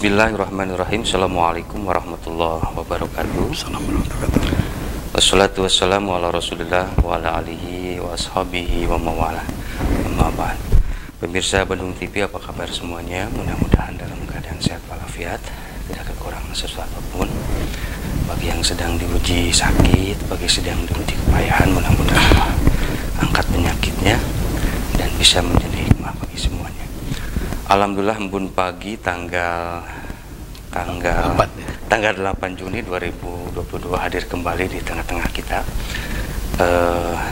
Bismillahirrahmanirrahim. Assalamualaikum warahmatullahi wabarakatuh. Assalamualaikum. Wassalatu wassalamu ala rasulillah wa ala alihi wa ashabihi wa mawala. Amma ba'd. Pemirsa Bandung TV, apa kabar semuanya? Mudah-mudahan dalam keadaan sehat walafiat, tidak kekurangan sesuatu pun. Bagi yang sedang diuji sakit, bagi sedang diuji kepayahan, mudah-mudahan Allah angkat penyakitnya dan bisa menjadi hikmah bagi semuanya. Alhamdulillah, embun pagi tanggal 8 Juni 2022 hadir kembali di tengah-tengah kita.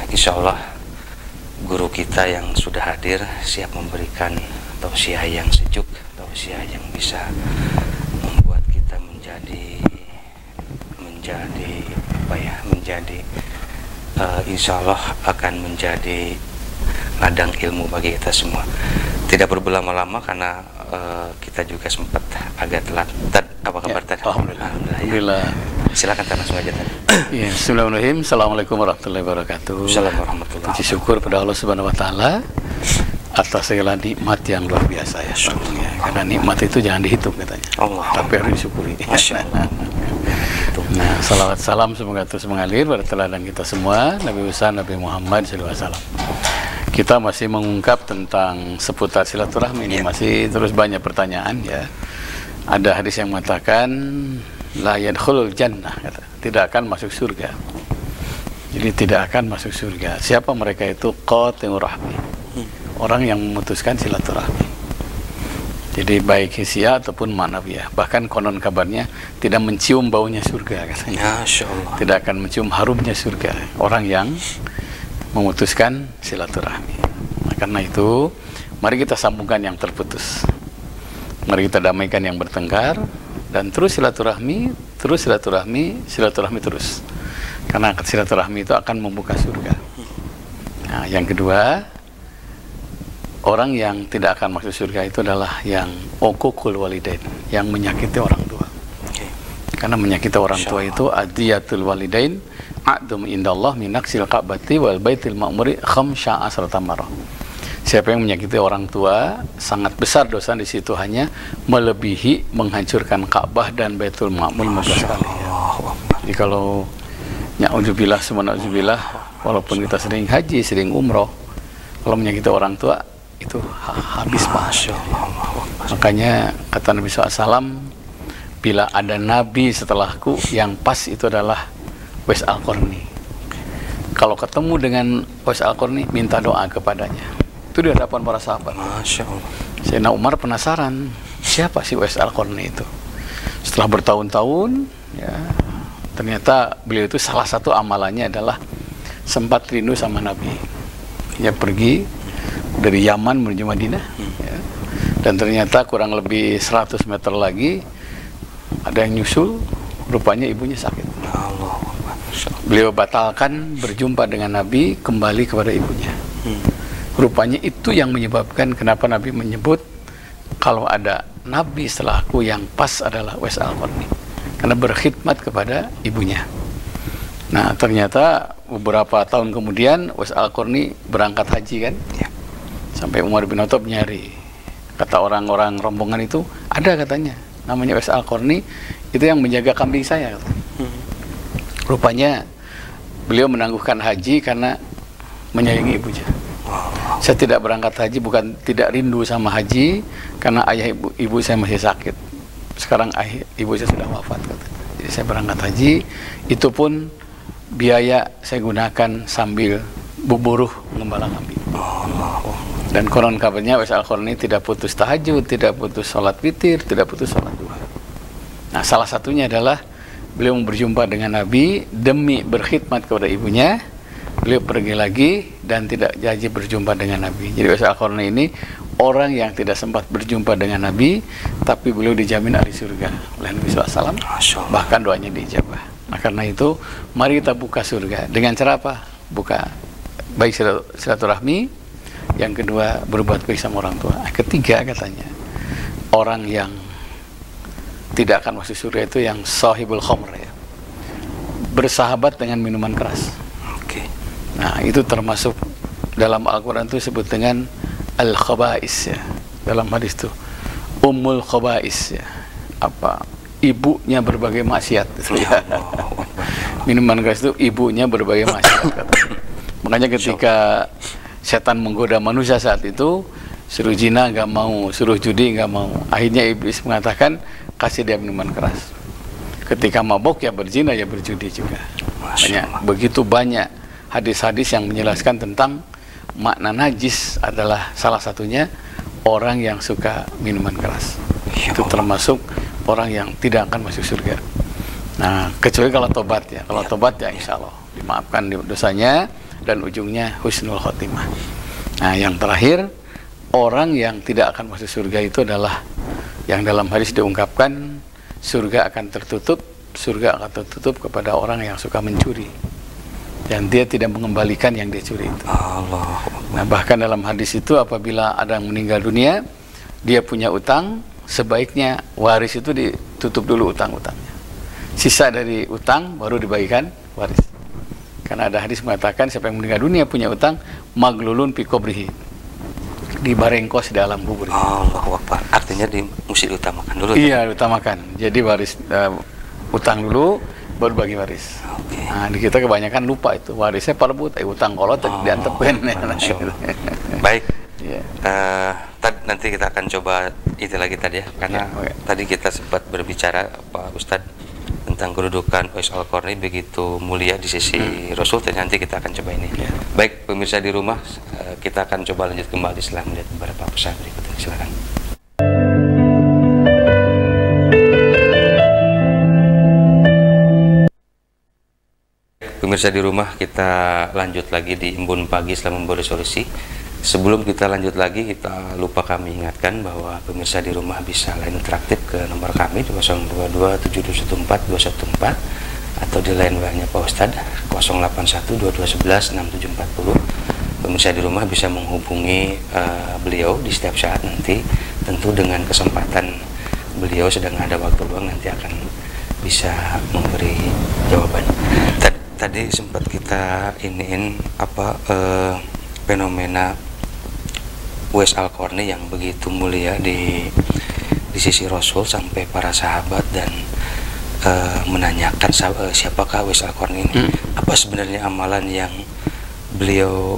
Insya Allah guru kita yang sudah hadir siap memberikan tausiah yang sejuk, tausiah yang bisa membuat kita menjadi insya Allah akan menjadi ladang ilmu bagi kita semua. Tidak berlama-lama karena kita juga sempat agak telat. Apa kabar tadi? Alhamdulillah. Silakan langsung aja tadi. Ya, bismillahirrahmanirrahim. Assalamualaikum warahmatullahi wabarakatuh. Assalamualaikum warahmatullahi wabarakatuh. Puji syukur pada Allah Subhanahu wa taala atas segala nikmat yang luar biasa ya. Karena nikmat itu jangan dihitung katanya. Tapi harus disyukuri. Masya Allah. Nah, salawat salam semoga terus mengalir pada teladan kita semua, Nabi besar Nabi Muhammad SAW. Kita masih mengungkap tentang seputar silaturahmi ini, masih terus banyak pertanyaan ya. Ada hadis yang mengatakan la yadkhulul jannah, tidak akan masuk surga. Jadi tidak akan masuk surga. Siapa mereka itu? Qati'ur rahmi, orang yang memutuskan silaturahmi. Jadi baik hisia ataupun ma'nawiyah. Bahkan konon kabarnya tidak mencium baunya surga katanya. Masya Allah. Tidak akan mencium harumnya surga orang yang memutuskan silaturahmi. Nah, karena itu mari kita sambungkan yang terputus. Mari kita damaikan yang bertengkar dan terus silaturahmi terus. Karena silaturahmi itu akan membuka surga. Nah, yang kedua, orang yang tidak akan masuk surga itu adalah yang uququl walidain, yang menyakiti orang tua. Karena menyakiti orang tua itu adiyatul walidain a'dum indallah min naqsil ka'bati wal baitil ma'muri khamsa asrata marrah. Siapa yang menyakiti orang tua, sangat besar dosa di situ, hanya melebihi menghancurkan Ka'bah dan Baitul Ma'mur 15 kali. Jadi kalau na'udzubillah semua na'udzubillah, walaupun kita sering haji, sering umroh, kalau menyakiti orang tua itu habis Masya Allah. Makanya kata Nabi SAW, bila ada nabi setelahku, yang pas itu adalah Uwais Al-Qarni. Kalau ketemu dengan Uwais Al-Qarni, minta doa kepadanya. Itu di hadapan para sahabat. Masya Allah. Sayyidina Umar penasaran, siapa sih Uwais Al-Qarni itu? Setelah bertahun-tahun, ya, ternyata beliau itu salah satu amalannya adalah sempat rindu sama Nabi. Dia pergi dari Yaman menuju Madinah, ya, dan ternyata kurang lebih 100 meter lagi ada yang nyusul, rupanya ibunya sakit. Beliau batalkan berjumpa dengan Nabi, kembali kepada ibunya. Rupanya itu yang menyebabkan kenapa Nabi menyebut kalau ada Nabi setelahku yang pas adalah Uwais Al-Qarni, karena berkhidmat kepada ibunya. Nah, ternyata beberapa tahun kemudian Uwais Al-Qarni berangkat haji kan, sampai Umar bin Khattab nyari. Kata orang-orang rombongan itu, ada katanya namanya Uwais Al-Qarni, itu yang menjaga kambing saya. Rupanya beliau menangguhkan haji karena menyayangi ibunya. Saya tidak berangkat haji bukan tidak rindu sama haji, karena ayah ibu saya masih sakit. Sekarang ibu saya sudah wafat katanya. Jadi saya berangkat haji, itu pun biaya saya gunakan sambil buburuh mengembala kambing. Dan konon kabarnya Uwais Al-Qarni tidak putus tahajud, tidak putus sholat witir, tidak putus sholat duha. Nah, salah satunya adalah beliau berjumpa dengan Nabi demi berkhidmat kepada ibunya. Beliau pergi lagi dan tidak jadi berjumpa dengan Nabi. Jadi Uwais Al-Qarni ini orang yang tidak sempat berjumpa dengan Nabi, tapi beliau dijamin ahli surga oleh Nabi SAW. Bahkan doanya diijabah. Nah, karena itu mari kita buka surga dengan cara apa? Buka baik silaturahmi, yang kedua berbuat baik sama orang tua, ketiga katanya orang yang tidak akan masuk surga itu yang sahibul khamr, ya, bersahabat dengan minuman keras. Nah, itu termasuk dalam Al-Quran itu disebut dengan al-khaba'is, ya, dalam hadis itu ummul khaba'is, ya. apa ibunya berbagai maksiat gitu ya. Minuman keras itu ibunya berbagai maksiat katanya. Makanya ketika setan menggoda manusia saat itu, suruh zina nggak mau, suruh judi nggak mau, akhirnya iblis mengatakan kasih dia minuman keras. Ketika mabok ya berzina ya berjudi juga. Makanya begitu banyak hadis-hadis yang menjelaskan tentang makna najis, adalah salah satunya orang yang suka minuman keras. Itu termasuk orang yang tidak akan masuk surga. Nah, kecuali kalau tobat ya. Kalau tobat ya insya Allah dimaafkan dosanya dan ujungnya husnul khotimah. Nah, yang terakhir, orang yang tidak akan masuk surga itu adalah yang dalam hadis diungkapkan, surga akan tertutup kepada orang yang suka mencuri, dan dia tidak mengembalikan yang dia curi itu. Allah. Nah, bahkan dalam hadis itu apabila ada yang meninggal dunia, dia punya utang, sebaiknya waris itu ditutup dulu utang-utangnya. Sisa dari utang baru dibagikan waris. Karena ada hadis mengatakan siapa yang meninggal dunia punya utang, maglulun fi qabrihi, dibarengkos di dalam kubur. Allahu Akbar. Artinya mesti diutamakan dulu. Iya, diutamakan. Jadi waris utang dulu baru bagi waris. Okay. Nah, di kita kebanyakan lupa itu warisnya perebut, utang kolot diantepin. Baik. Yeah. Nanti kita akan coba itu lagi tadi ya, karena tadi kita sempat berbicara Pak Ustadz tentang kedudukan Uwais Al-Qarni begitu mulia di sisi Rasul, dan nanti kita akan coba ini. Baik pemirsa di rumah, kita akan coba lanjut kembali setelah melihat beberapa pesan berikut ini. Silakan. Pemirsa di rumah, kita lanjut lagi di Embun Pagi Islam Memberi Solusi. Sebelum kita lanjut lagi, kita lupa kami ingatkan bahwa pemirsa di rumah bisa line interaktif ke nomor kami di 0227142114 atau di line WA-nya Pak Ustadz 08122116740. Pemirsa di rumah bisa menghubungi beliau di setiap saat nanti, tentu dengan kesempatan beliau sedang ada waktu luang nanti akan bisa memberi jawaban. Tadi sempat kita iniin fenomena Uwais Al-Qarni yang begitu mulia di sisi Rasul sampai para sahabat dan menanyakan siapakah Uwais Al-Qarni ini. Apa sebenarnya amalan yang beliau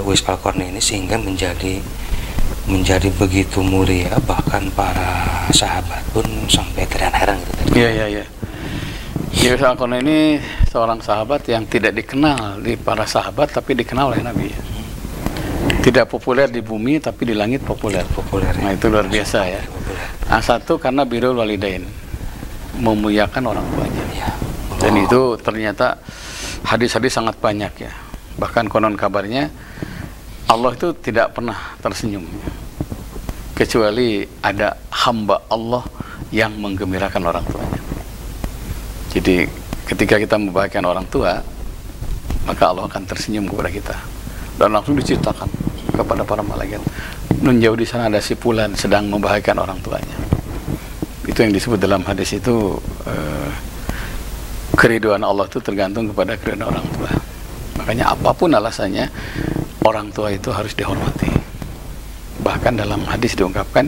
Uwais Al-Qarni ini sehingga menjadi begitu mulia, bahkan para sahabat pun sampai terheran-heran gitu tadi. Iya. Uwais Al-Qarni ini seorang sahabat yang tidak dikenal di para sahabat, tapi dikenal oleh Nabi. Tidak populer di bumi, tapi di langit populer. Nah, itu luar biasa ya. Nah, satu karena birrul walidain, memuliakan orang tuanya. Dan itu ternyata hadis-hadis sangat banyak ya. Bahkan konon kabarnya Allah itu tidak pernah tersenyum kecuali ada hamba Allah yang menggembirakan orang tuanya. Jadi ketika kita membahagiakan orang tua, maka Allah akan tersenyum kepada kita dan langsung diceritakan kepada para malaikat, nun jauh di sana ada si fulan sedang membahagiakan orang tuanya. Itu yang disebut dalam hadis itu, keriduan Allah itu tergantung kepada keriduan orang tua. Makanya apapun alasannya, orang tua itu harus dihormati. Bahkan dalam hadis diungkapkan,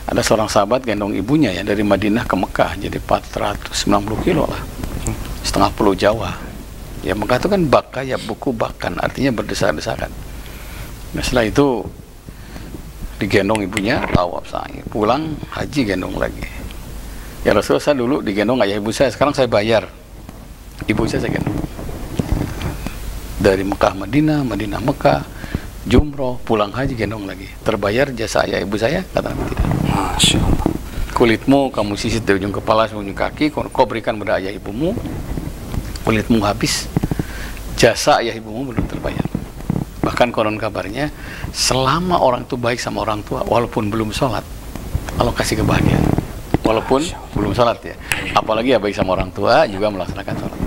ada seorang sahabat gendong ibunya ya dari Madinah ke Mekah, jadi 490 kilo lah, setengah pulau Jawa. Ya, Mekah itu kan baka ya, buku bakan, artinya berdesak-desakan. Nah, setelah itu digendong ibunya, tawaf sa'i, pulang haji gendong lagi. Ya Rasulullah, saya dulu digendong ayah ibu saya, sekarang saya bayar ibu saya gendong. Dari Mekah Madinah, Madinah Mekah, jumroh, pulang haji gendong lagi. Terbayar jasa ayah ibu saya? Kata Nabi tidak. Masya Allah. Kulitmu kamu sisir dari ujung kepala sampai ujung kaki, kau berikan pada ayah ibumu, kulitmu habis, jasa ayah ibumu belum terbayar. Bahkan konon kabarnya, selama orang itu baik sama orang tua, walaupun belum sholat, Allah kasih kebahagiaan. Walaupun belum sholat ya, apalagi ya baik sama orang tua juga melaksanakan sholat.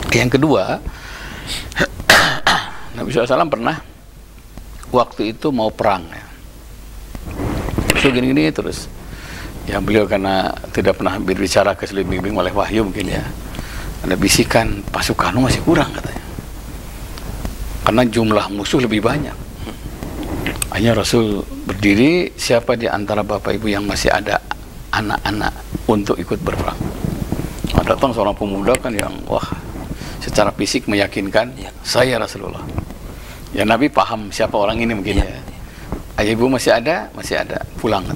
Yang kedua, Nabi SAW pernah waktu itu mau perang ya, so gini-gini terus ya, beliau karena tidak pernah berbicara keselibing oleh wahyu mungkin ya, ada bisikan pasukan masih kurang katanya, karena jumlah musuh lebih banyak. Hanya Rasul berdiri, siapa di antara bapak ibu yang masih ada anak-anak untuk ikut berperang. Nah, datang seorang pemuda kan yang wah secara fisik meyakinkan, saya Rasulullah. Ya Nabi paham siapa orang ini mungkin ya. Ayah ibu masih ada, pulang.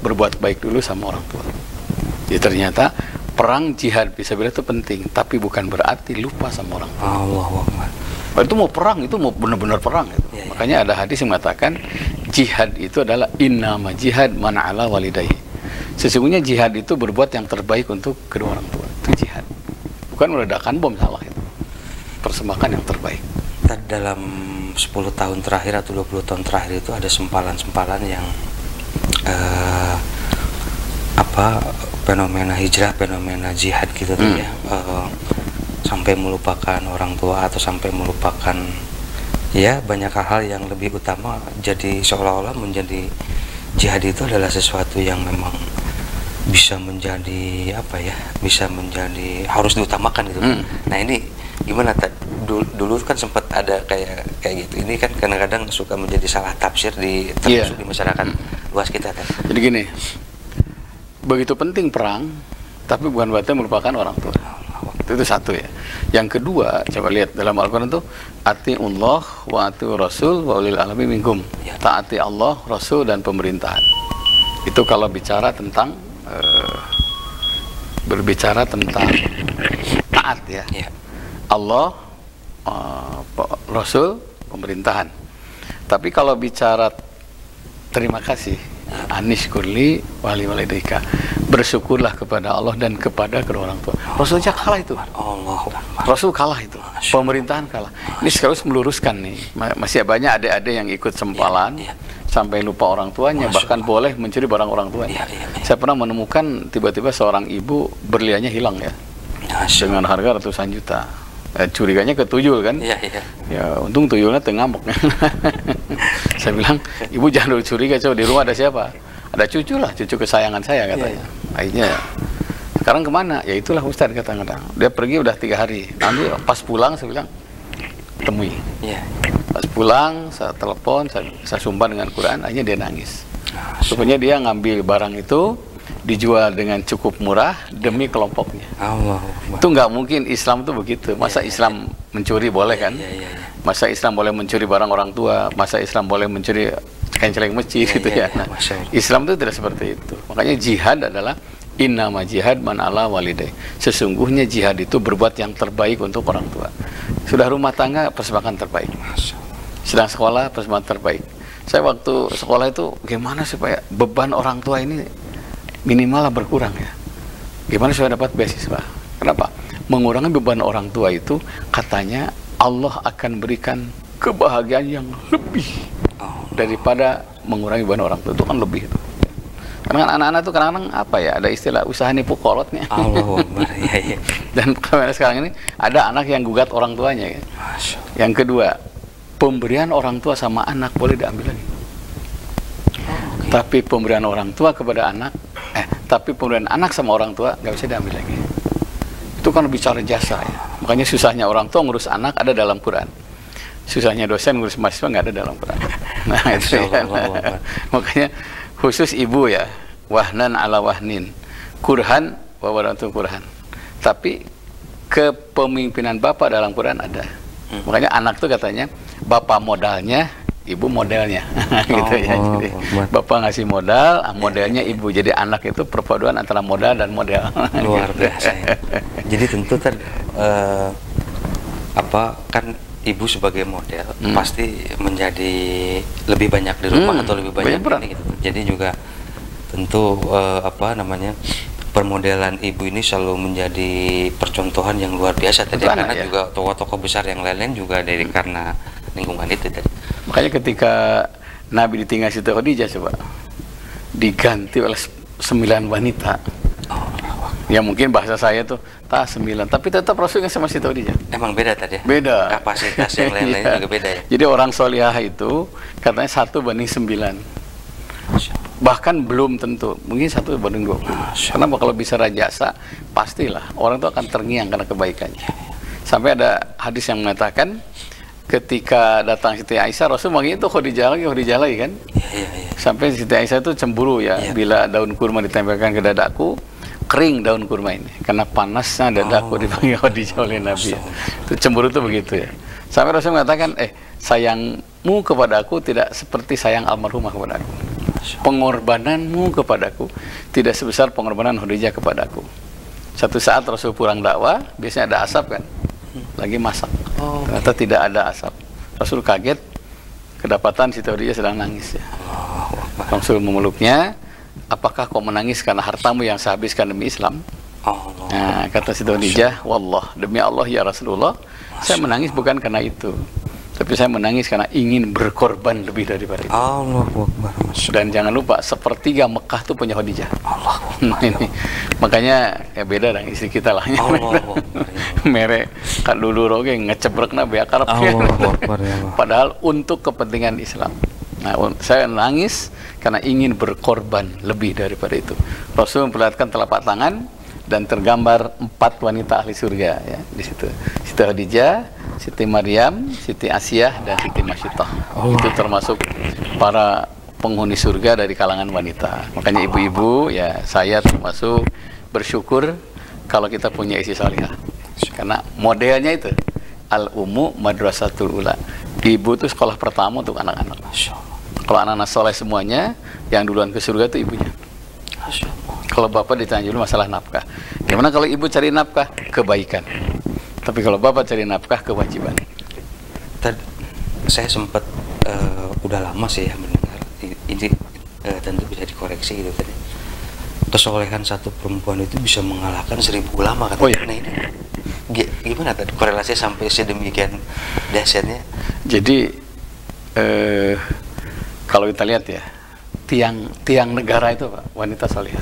Berbuat baik dulu sama orang tua. Jadi ternyata perang jihad bisa bilang itu penting, tapi bukan berarti lupa sama orang tua. Allahu Akbar. Itu mau perang, itu mau benar-benar perang. Gitu. Makanya ada hadis yang mengatakan jihad itu adalah innama jihad man ala walidayhi. Sesungguhnya jihad itu berbuat yang terbaik untuk kedua orang tua. Itu jihad. Bukan meledakkan bom, salah itu. Persembahkan yang terbaik. Dalam 10 tahun terakhir atau 20 tahun terakhir itu ada sempalan-sempalan yang fenomena hijrah, fenomena jihad gitu tuh ya, sampai melupakan orang tua atau sampai melupakan ya banyak hal yang lebih utama. Jadi seolah-olah menjadi jihad itu adalah sesuatu yang memang bisa menjadi bisa menjadi harus diutamakan gitu. Nah ini gimana dulu kan sempat ada kayak gitu. Ini kan kadang-kadang suka menjadi salah tafsir termasuk di masyarakat luas kita kan. Jadi gini, begitu penting perang, tapi bukan berarti melupakan orang tua. Itu satu ya. Yang kedua, coba lihat dalam Al-Quran itu atiullah wa atiur rasul wa ulil alami minkum. Taati Allah, Rasul dan pemerintahan. Itu kalau bicara tentang berbicara tentang taat ya. Allah, Rasul, pemerintahan. Tapi kalau bicara terima kasih, anishkurli wali walidayka, bersyukurlah kepada Allah dan kepada kedua orang tua. Rasul aja kalah itu. Rasul kalah itu. Pemerintahan kalah. Ini sekaligus meluruskan nih. Masih banyak adik-adik yang ikut sempalan sampai lupa orang tuanya, bahkan boleh mencuri barang orang tuanya. Saya pernah menemukan tiba-tiba seorang ibu berliannya hilang ya, dengan harga ratusan juta. Curiganya ke tuyul kan? Ya untung tuyulnya tengamuk. Saya bilang, ibu jangan dulu curiga, coba di rumah ada siapa? Ada cucu lah, cucu kesayangan saya katanya. Akhirnya sekarang kemana? Ya itulah Ustadz kadang-kadang. Dia pergi udah 3 hari. Nanti pas pulang saya bilang temui. Pas pulang saya telepon, saya sumpah dengan Quran. Akhirnya dia nangis. Rupanya dia ngambil barang itu dijual dengan cukup murah demi kelompoknya. Itu nggak mungkin. Islam tuh begitu. Masa Islam mencuri boleh kan? Masa Islam boleh mencuri barang orang tua? Masa Islam boleh mencuri celeng masjid gitu ya? Nah, Islam itu tidak seperti itu. Makanya jihad adalah innama jihad man ala waliday. Sesungguhnya jihad itu berbuat yang terbaik untuk orang tua. Sudah rumah tangga, persembahan terbaik. Sedang sekolah, persembahan terbaik. Saya waktu sekolah itu gimana supaya beban orang tua ini minimal berkurang ya. Gimana supaya dapat beasiswa? Kenapa? Mengurangi beban orang tua itu katanya Allah akan berikan kebahagiaan yang lebih daripada mengurangi beban orang tua. Itu kan lebih itu. Karena anak-anak itu kadang-kadang ada istilah usaha nipu kolotnya. Dan sekarang ini ada anak yang gugat orang tuanya ya. Yang kedua, pemberian orang tua sama anak boleh diambil lagi. Tapi pemberian orang tua kepada anak, tapi pemberian anak sama orang tua nggak bisa diambil lagi. Itu kan bicara jasa ya. Makanya susahnya orang tua ngurus anak ada dalam Quran. Susahnya dosen ngurus mahasiswa nggak ada dalam Quran. Nah itu ya. Makanya khusus ibu ya, wahnan ala wahnin, kurhan wa waratun kurhan. Tapi kepemimpinan bapak dalam Quran ada. Makanya anak tuh katanya bapak modalnya, ibu modelnya. Gitu ya. Jadi bapak ngasih modal, modelnya ibu. Jadi anak itu perpaduan antara modal dan model. Luar biasa ya. Jadi tentu kan kan ibu sebagai model pasti menjadi lebih banyak di rumah atau lebih banyak ini gitu. Jadi juga tentu permodelan ibu ini selalu menjadi percontohan yang luar biasa tadi, karena juga tokoh-tokoh besar yang lain-lain juga dari karena lingkungan itu tadi. Makanya ketika Nabi ditinggal Siti Khadijah coba diganti oleh 9 wanita. Ya mungkin bahasa saya tuh 9, tapi tetap Rasulnya sama Siti Khadijah. Emang beda tadi ya? Beda. Kapasitas yang lain-lain juga beda ya. Jadi orang solihah itu katanya 1:9. Bahkan belum tentu, mungkin 1:20. Karena kalau bicara jasa, pastilah orang itu akan terngiang karena kebaikannya. Sampai ada hadis yang mengatakan ketika datang Siti Aisyah, Rasul manggil itu Khadijah lagi kan? Sampai Siti Aisyah itu cemburu ya, bila daun kurma ditempelkan ke dadaku, kering daun kurma ini karena panasnya dadaku dipanggil Khadijah oleh Nabi. Itu cemburu itu begitu ya. Sampai Rasul mengatakan, sayangmu kepadaku tidak seperti sayang almarhumah kepadaku. Pengorbananmu kepadaku tidak sebesar pengorbanan Khadijah kepadaku. Satu saat Rasul pulang dakwah, biasanya ada asap kan, lagi masak. Ternyata tidak ada asap. Rasul kaget, kedapatan Siti Khadijah sedang nangis ya. Rasul memeluknya, apakah kau menangis karena hartamu yang saya habiskan demi Islam? Nah, kata Siti Khadijah, wallah, demi Allah ya Rasulullah, saya menangis bukan karena itu, tapi saya menangis karena ingin berkorban lebih daripada itu. Dan jangan lupa, sepertiga Mekah itu punya Khadijah. Ini makanya ya beda dengan istri kita lah. Merek kan dulu roge ngecebrek na beakarap. Padahal untuk kepentingan Islam. Nah, saya nangis karena ingin berkorban lebih daripada itu. Rasul memperlihatkan telapak tangan dan tergambar 4 wanita ahli surga ya di situ. Siti Khadijah, Siti Maryam, Siti Asiyah, dan Siti Masyitah. Itu termasuk para penghuni surga dari kalangan wanita. Makanya ibu-ibu ya, saya termasuk bersyukur kalau kita punya istri salihah. Karena modelnya itu al-ummu madrasatul ula. Ibu itu sekolah pertama untuk anak-anak. Kalau anak-anak soleh semuanya, yang duluan ke surga itu ibunya. Kalau bapak ditanya dulu masalah nafkah. Gimana kalau ibu cari nafkah? Kebaikan. Tapi kalau bapak cari nafkah, kewajiban. Saya sempat udah lama sih ya mendengar ini, tentu bisa dikoreksi gitu tadi. Kesolehan satu perempuan itu bisa mengalahkan 1000 ulama katanya. Nah ini gimana tadi korelasinya sampai sedemikian dahsyatnya? Jadi kalau kita lihat ya, tiang negara itu Pak, wanita salihah.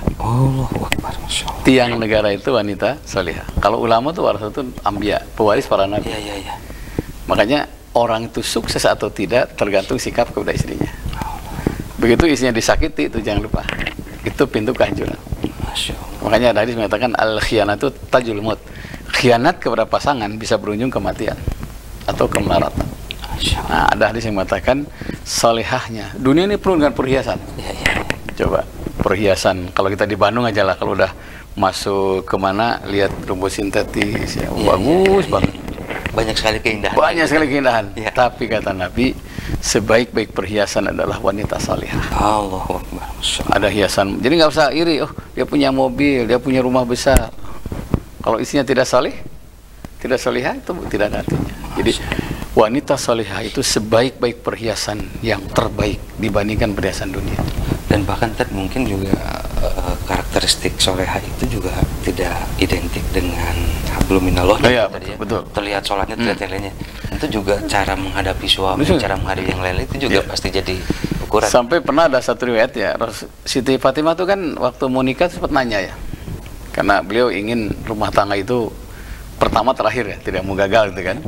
Tiang negara itu wanita salihah. Kalau ulama itu warasatul anbiya, pewaris para nabi. Makanya orang itu sukses atau tidak tergantung sikap kepada istrinya. Begitu istrinya disakiti, itu jangan lupa, itu pintu kehancuran. Makanya hadis mengatakan al-khiyanatu tajul maut. Khianat kepada pasangan bisa berujung kematian atau kemelaratan. Nah, ada hadis yang mengatakan salihahnya dunia ini penuh dengan perhiasan. Coba perhiasan, kalau kita di Bandung aja lah, kalau udah masuk kemana lihat rumput sintetis ya, bagus banget. Banyak sekali keindahan. Banyak sekali keindahan. Tapi kata Nabi, sebaik-baik perhiasan adalah wanita salihah. Allahu Akbar. Ada hiasan. Jadi nggak usah iri. Oh, dia punya mobil, dia punya rumah besar. Kalau istrinya tidak salih, tidak salihah, itu tidak ada artinya. Jadi wanita salihah itu sebaik-baik perhiasan yang terbaik dibandingkan perhiasan dunia. Dan bahkan mungkin juga karakteristik solehah itu juga tidak identik dengan hablum minallah. Betul. Terlihat sholatnya, terlihat yang lainnya. Itu juga cara menghadapi suami, cara menghadapi yang lain itu juga pasti jadi ukuran. Sampai pernah ada satu riwayat ya, Siti Fatimah itu kan waktu mau nikah sempat nanya ya, karena beliau ingin rumah tangga itu pertama terakhir ya, tidak mau gagal gitu kan.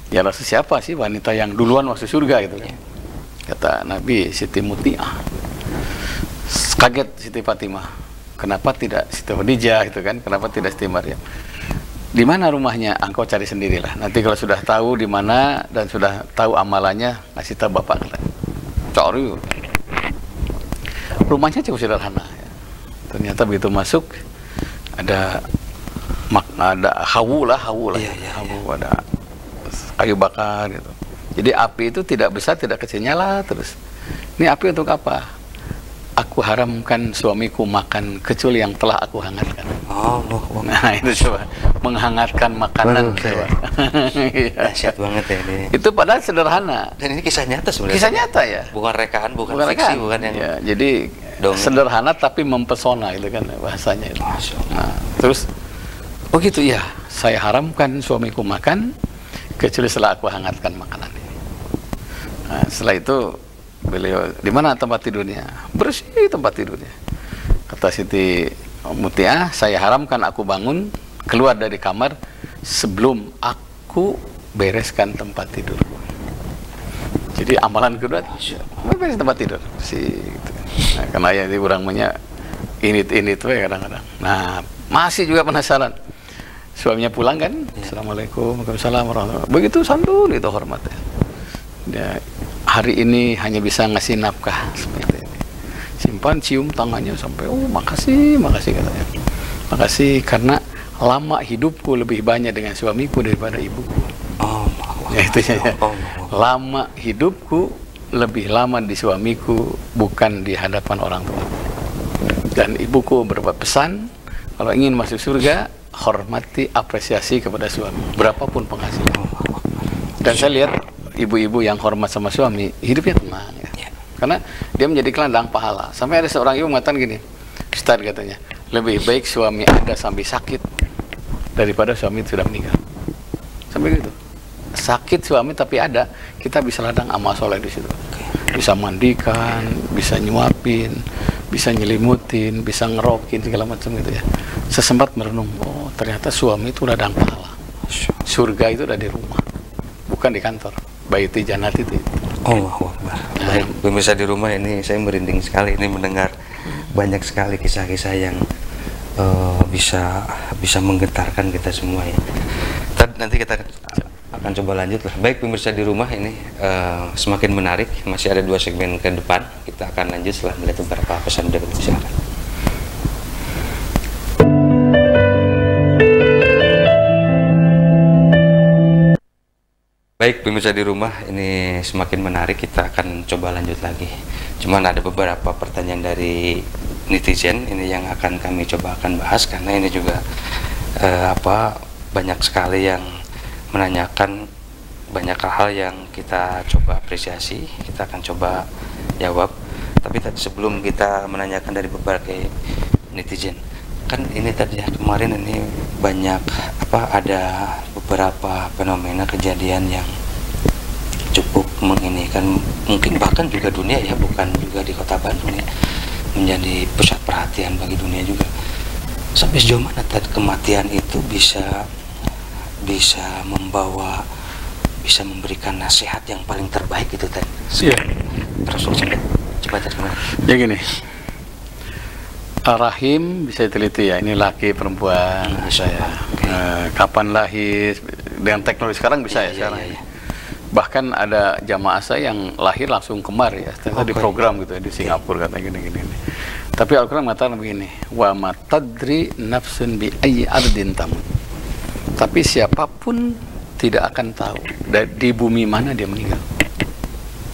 Ya Rasul, siapa sih wanita yang duluan masuk surga gitu kan? Kata Nabi, Siti Muti'ah. Kaget Siti Fatimah, kenapa tidak Siti Khadijah gitu kan? Kenapa tidak Siti Maryam? Di mana rumahnya? Engkau cari sendirilah. Nanti kalau sudah tahu di mana dan sudah tahu amalannya, ngasih tahu bapak. Cari. Rumahnya cukup sederhana. Ya. Ternyata begitu masuk ada hawu lah, hawu, ada kayu bakar gitu. Jadi api itu tidak besar, tidak kecil, nyala terus. Ini api untuk apa? Aku haramkan suamiku makan kecuali yang telah aku hangatkan. Nah itu coba, menghangatkan makanan. Dahsyat banget ya ini. Itu padahal sederhana. Dan ini kisah nyata sebenarnya. Kisah nyata ya. Bukan rekaan, bukan fiksi, bukan yang. Ya, jadi sederhana tapi mempesona itu kan bahasanya itu. Nah, terus, oh gitu ya, saya haramkan suamiku makan kecuali setelah aku hangatkan makanan. Nah, setelah itu beliau, di mana tempat tidurnya? Bersih tempat tidurnya. Kata Siti Muti'ah, saya haramkan aku bangun keluar dari kamar sebelum aku bereskan tempat tidur. Jadi amalan kedua, beres tempat tidur. Gitu. Nah, karena ya ini orangnya ini tuh ya kadang-kadang. Nah, masih juga penasaran. Suaminya pulang kan, Assalamualaikum, Waalaikumsalam warahmatullahi wabarakatuh. Begitu santun itu hormatnya. Dia hari ini hanya bisa ngasih nafkah seperti ini. simpan, cium tangannya sampai, oh makasih katanya. Makasih karena lama hidupku lebih banyak dengan suamiku daripada ibuku. Ya itu ya. Lama hidupku lebih lama di suamiku, bukan di hadapan orang tua. Dan ibuku berpesan, kalau ingin masuk surga, hormati, apresiasi kepada suami, berapapun penghasilan. Dan saya lihat ibu-ibu yang hormat sama suami, hidupnya tenang ya. Karena dia menjadi kelandang pahala. Sampai ada seorang ibu mengatakan gini, Ustaz katanya, lebih baik suami ada sampai sakit daripada suami sudah meninggal. Sampai gitu. Sakit suami tapi ada, kita bisa ladang amal soleh di situ. Bisa mandikan, bisa nyuapin, bisa nyelimutin, bisa ngerokin segala macam gitu ya. Sesempat merenung, oh ternyata suami itu ladang pahala. Surga itu ada di rumah, bukan di kantor. Baiti janati itu. Baik, pemirsa di rumah, ini saya merinding sekali ini mendengar banyak sekali kisah-kisah yang bisa menggetarkan kita semua ya. Nanti kita akan coba lanjut lah. Baik pemirsa di rumah, ini semakin menarik, masih ada 2 segmen ke depan. Kita akan lanjut setelah melihat beberapa pesan dari silakan. Baik pemirsa di rumah, ini semakin menarik, kita akan coba lanjut lagi. Cuman ada beberapa pertanyaan dari netizen ini yang akan kami coba akan bahas, karena ini juga banyak sekali yang menanyakan banyak hal yang kita coba apresiasi, kita akan coba jawab. Tapi tadi sebelum kita menanyakan dari berbagai netizen, kan ini tadi ya, kemarin ini banyak ada beberapa fenomena kejadian yang cukup menginikan, mungkin bahkan juga dunia ya, bukan juga di kota Bandung ya, menjadi pusat perhatian bagi dunia juga. Sampai sejauh mana tadi kematian itu bisa membawa, bisa memberikan nasihat yang paling terbaik itu tadi. Iya. Rasul coba terkenal. Ya gini, rahim bisa diteliti ya, ini laki perempuan bisa ya. Kapan lahir, dengan teknologi sekarang bisa ya sekarang. Iya. Bahkan ada jamaah saya yang lahir langsung kemar ya, ternyata di program gitu ya, di Singapura katanya gini. Tapi Al-Quran mengatakan begini, wa matadri nafsun bi ayyi ardin tamut. Tapi siapapun tidak akan tahu di bumi mana dia meninggal.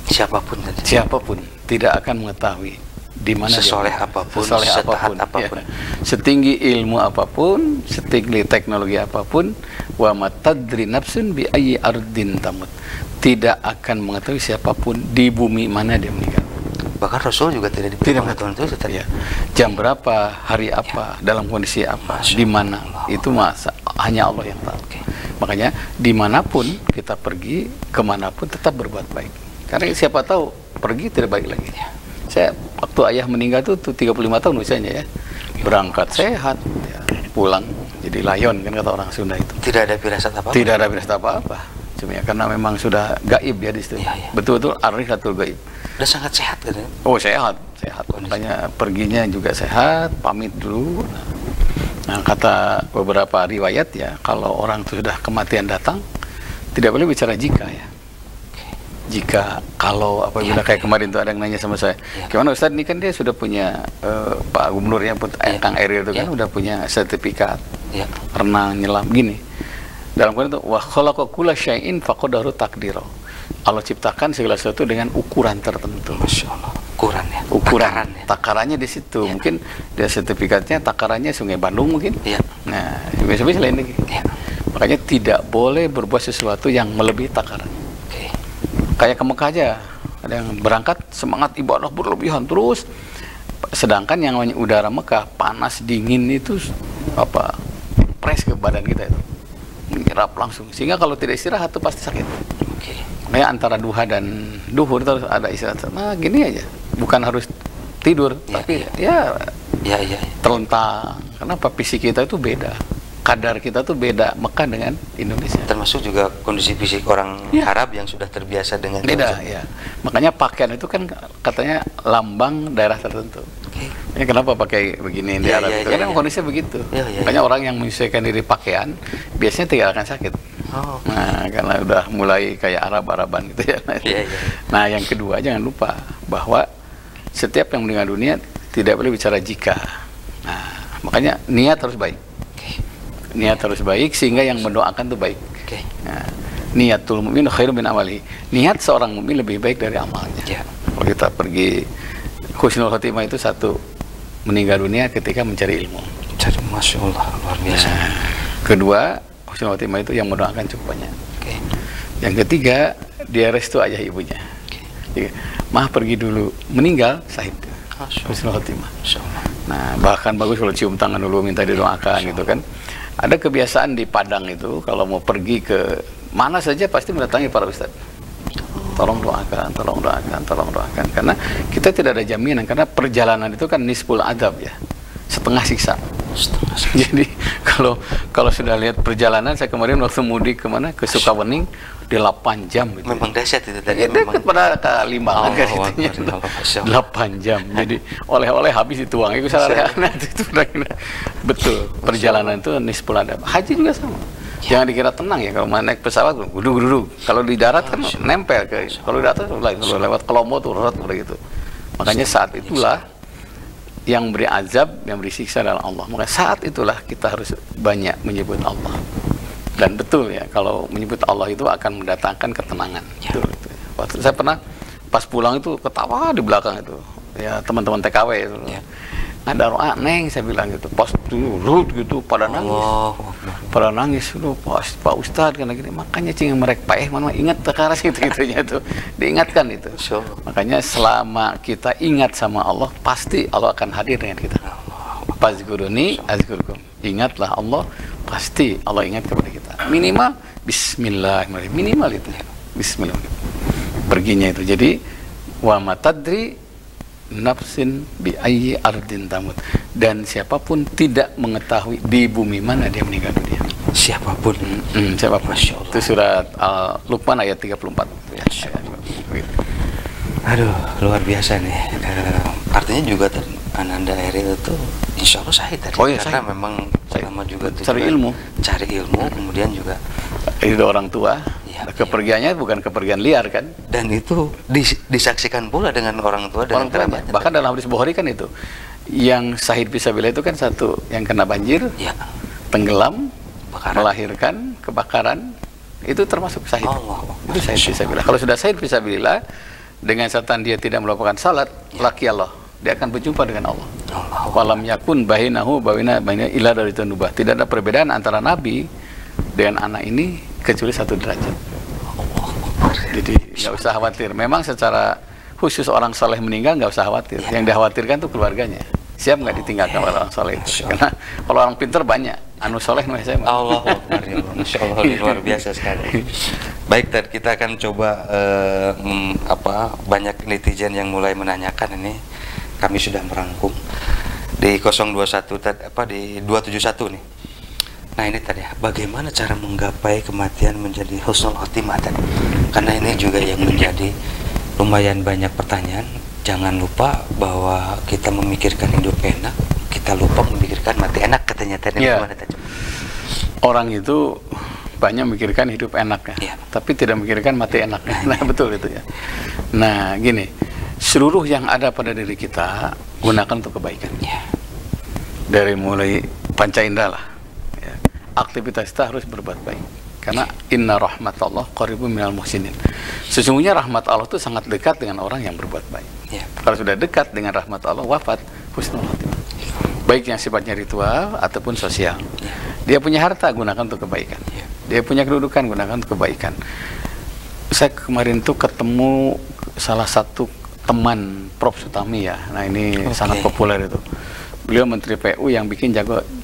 Siapapun tidak akan mengetahui di mana sesoleh apapun, setaat apapun, ya. Setinggi ilmu apapun, setinggi teknologi apapun, wa matadri nafsun bi ayyi ardin tamut. Tidak akan mengetahui siapapun di bumi mana dia meninggal. Bahkan Rasul juga tidak mengetahui itu ya. Jam berapa, hari apa, dalam kondisi apa, di mana, itu hanya Allah yang tahu. Makanya dimanapun kita pergi, kemanapun tetap berbuat baik. Karena siapa tahu pergi tidak baik lagi. Saya waktu ayah meninggal itu 35 tahun usianya ya, berangkat sehat, ya, pulang jadi layon kan kata orang Sunda itu. Tidak ada firasat apa-apa. Tidak ada firasat apa-apa. Cuma ya, karena memang sudah gaib ya di situ. Betul-betul arifatul gaib. Udah sangat sehat kan? Oh sehat. Makanya perginya juga sehat, pamit dulu. Nah kata beberapa riwayat ya, kalau orang itu sudah kematian datang, tidak boleh bicara jika ya. Jika, kalau, apabila kayak kemarin tuh ada yang nanya sama saya, gimana Ustadz, ini kan dia sudah punya Pak Gubernur ya, Kang Eril itu kan udah punya sertifikat renang, nyelam, gini. Dalam Quran itu wa khalaqa kulla syai'in faqadahu taqdira. Allah ciptakan segala sesuatu dengan ukuran tertentu. Masya Allah. Ukuran ya. Ukuran. Takarannya di situ. Mungkin dia sertifikatnya takarannya Sungai Bandung mungkin. Nah, biasa-biasa lain lagi. Makanya tidak boleh berbuat sesuatu yang melebihi takaran. Kayak ke Mekah aja, ada yang berangkat semangat ibadah berlebihan terus, sedangkan yang namanya udara Mekah panas dingin itu press ke badan kita itu, menyerap langsung, sehingga kalau tidak istirahat itu pasti sakit. Makanya antara duha dan duhur itu harus ada istirahat. Nah gini aja, bukan harus tidur, tapi terlentang, karena fisik kita itu beda. Kadar kita tuh beda Mekah dengan Indonesia. Termasuk juga kondisi fisik orang Arab yang sudah terbiasa dengan beda ya. Makanya pakaian itu kan katanya lambang daerah tertentu. Ini kenapa pakai begini di Arab itu? Karena kondisinya begitu. Makanya orang yang menyesuaikan diri pakaian biasanya tidak akan sakit. Nah, karena udah mulai kayak Arab-Araban gitu ya. Nah, yang kedua jangan lupa bahwa setiap yang meninggal dunia tidak boleh bicara jika. Nah, makanya niat harus baik. Niat harus baik sehingga yang mendoakan itu baik. Nah, niatul mu'min khairum min amalihi. Niat seorang mukmin lebih baik dari amalnya. Kalau kita pergi husnul khotimah itu satu, meninggal dunia ketika mencari ilmu. Masya Allah, luar biasa. Nah, kedua, husnul khotimah itu yang mendoakan cukup banyak. Yang ketiga, dia restu ayah ibunya. Mah pergi dulu, meninggal sahid. Husnul khotimah. Nah, bahkan bagus kalau cium tangan dulu minta didoakan gitu kan. Ada kebiasaan di Padang itu kalau mau pergi ke mana saja pasti mendatangi para ustadz. Tolong doakan, tolong doakan, tolong doakan. Karena kita tidak ada jaminan, karena perjalanan itu kan nisful adab ya, setengah siksa. Jadi kalau sudah lihat perjalanan, saya kemarin waktu mudik kemana ke Sukawening di 8 jam gitu. Memang dahsyat itu tadi. Ya, dekat pada Kalimbangan kan itunya. 8 jam. Jadi oleh-oleh habis itu uang itu salah. Itu betul. Perjalanan itu nisful adab. Haji juga sama. Jangan dikira tenang ya, kalau naik pesawat duduk. Kalau di darat kan nempel ke. Kalau di atas kalau lewat Kolombo tuh gitu. Makanya saat itulah yang beri azab, yang beri siksa adalah Allah. Maka saat itulah kita harus banyak menyebut Allah. Dan betul ya, kalau menyebut Allah itu akan mendatangkan ketenangan. Betul, itu. Waktu saya pernah pas pulang itu ketawa di belakang itu, ya teman-teman TKW itu. Ada doa, Neng, saya bilang gitu, pas turut gitu, pada nangis lu, Pak Ustadz kan gini, makanya cing mereka paeh mana ingat perkara gitu-gitunya itu, diingatkan itu. Makanya selama kita ingat sama Allah, pasti Allah akan hadir dengan kita. Fazkuruni azkurkum. Ingatlah Allah, pasti Allah ingat kepada kita. Minimal bismillahirrahmanirrahim. Minimal itu. Bismillah. Perginya itu. Jadi wa matadri nafsin bi ayyi ardin tamut. Dan siapapun tidak mengetahui di bumi mana dia meninggal dunia. Siapapun. Siapapun. Itu surat Luqman ayat 34. Ya. Aduh, luar biasa nih. Artinya juga Ananda Eril itu insya Allah sahid tadi. Oh iya, karena sahid. Memang pertama juga cari ilmu, kemudian juga itu orang tua. Kepergiannya bukan kepergian liar kan? Dan itu disaksikan pula dengan orang tua dan kerabatnya. Bahkan dalam hadis Bukhari kan itu, yang sahid fisabilillah itu kan satu, yang kena banjir, tenggelam, melahirkan, kebakaran, itu termasuk sahid. Itu sahid fisabilillah. Kalau sudah sahid fisabilillah, dengan setan dia tidak melakukan salat, laki Allah, dia akan berjumpa dengan Allah. Walam yakun bainahu baina ila dari tanubah. Tidak ada perbedaan antara Nabi dengan anak ini kecuali 1 derajat. Jadi nggak usah khawatir. Memang secara khusus orang soleh meninggal nggak usah khawatir. Yang dikhawatirkan tuh keluarganya. Siap nggak ditinggalkan oleh orang soleh itu? Karena kalau orang pinter banyak. Anu soleh nih saya. Allah Masya Allah, luar biasa sekali. Baik, Tad, kita akan coba banyak netizen yang mulai menanyakan ini. Kami sudah merangkum di 021 di 271 nih. Nah ini tadi, bagaimana cara menggapai kematian menjadi husnul khotimah tadi? Karena ini juga yang menjadi lumayan banyak pertanyaan. Jangan lupa bahwa kita memikirkan hidup enak, kita lupa memikirkan mati enak katanya tadi. Orang itu banyak memikirkan hidup enaknya, tapi tidak memikirkan mati enaknya. Nah betul itu ya. Nah gini, seluruh yang ada pada diri kita gunakan untuk kebaikan. Dari mulai panca indera lah. Aktivitas kita harus berbuat baik, karena inna rahmatallah qaribun minal muhsinin. Sesungguhnya rahmat Allah itu sangat dekat dengan orang yang berbuat baik. Kalau sudah dekat dengan rahmat Allah, wafat husnul khotimah. Baik yang sifatnya ritual ataupun sosial. Dia punya harta, gunakan untuk kebaikan. Dia punya kedudukan, gunakan untuk kebaikan. Saya kemarin tuh ketemu salah satu teman Prof Sutami ya. Nah ini sangat populer itu. Beliau Menteri PU yang bikin